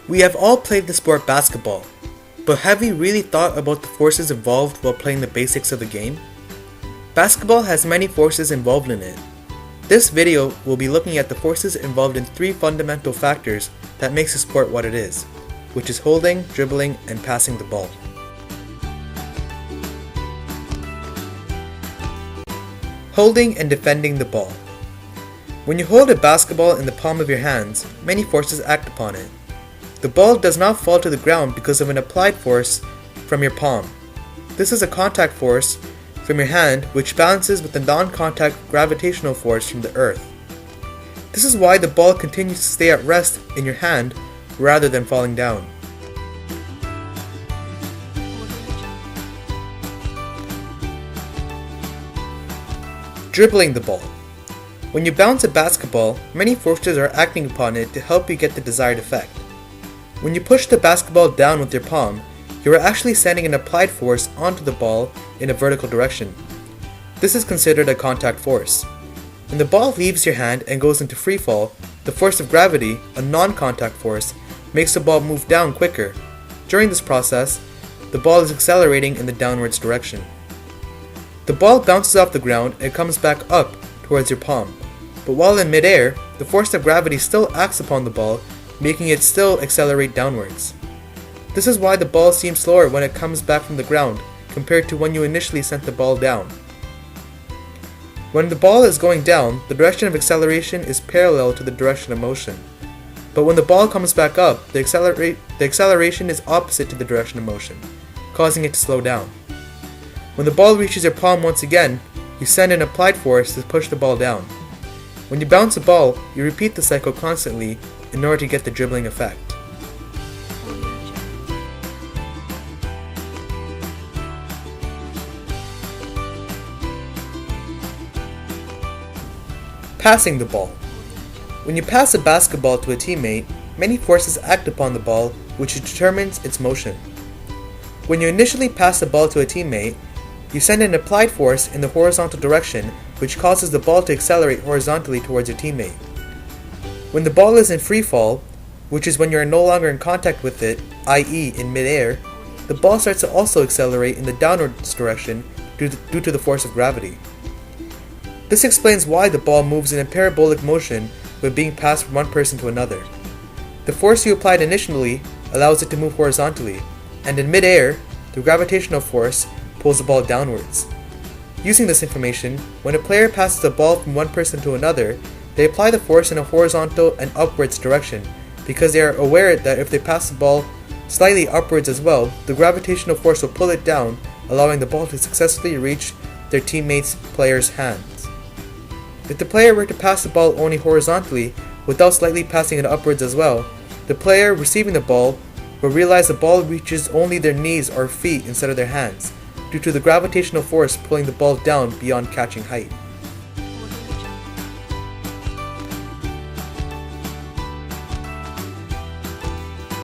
We have all played the sport basketball, but have we really thought about the forces involved while playing the basics of the game? Basketball has many forces involved in it. This video will be looking at the forces involved in 3 fundamental factors that makes the sport what it is, which is holding, dribbling, and passing the ball. Holding and defending the ball. When you hold a basketball in the palm of your hands, many forces act upon it. The ball does not fall to the ground because of an applied force from your palm. This is a contact force from your hand which balances with the non-contact gravitational force from the earth. This is why the ball continues to stay at rest in your hand rather than falling down. Dribbling the ball. When you bounce a basketball, many forces are acting upon it to help you get the desired effect. When you push the basketball down with your palm, you are actually sending an applied force onto the ball in a vertical direction. This is considered a contact force. When the ball leaves your hand and goes into free fall, the force of gravity, a non-contact force, makes the ball move down quicker. During this process, the ball is accelerating in the downwards direction. The ball bounces off the ground and comes back up towards your palm, but while in midair, the force of gravity still acts upon the ball, making it still accelerate downwards. This is why the ball seems slower when it comes back from the ground compared to when you initially sent the ball down. When the ball is going down, the direction of acceleration is parallel to the direction of motion. But when the ball comes back up, the acceleration is opposite to the direction of motion, causing it to slow down. When the ball reaches your palm once again, you send an applied force to push the ball down. When you bounce a ball, you repeat the cycle constantly in order to get the dribbling effect. Passing the ball. When you pass a basketball to a teammate, many forces act upon the ball, which determines its motion. When you initially pass the ball to a teammate, you send an applied force in the horizontal direction, which causes the ball to accelerate horizontally towards your teammate. When the ball is in free fall, which is when you are no longer in contact with it, i.e. in midair, the ball starts to also accelerate in the downwards direction due to the force of gravity. This explains why the ball moves in a parabolic motion when being passed from one person to another. The force you applied initially allows it to move horizontally, and in midair, the gravitational force pulls the ball downwards. Using this information, when a player passes a ball from one person to another, they apply the force in a horizontal and upwards direction because they are aware that if they pass the ball slightly upwards as well, the gravitational force will pull it down, allowing the ball to successfully reach their teammate's player's hands. If the player were to pass the ball only horizontally without slightly passing it upwards as well, the player receiving the ball will realize the ball reaches only their knees or feet instead of their hands, due to the gravitational force pulling the ball down beyond catching height.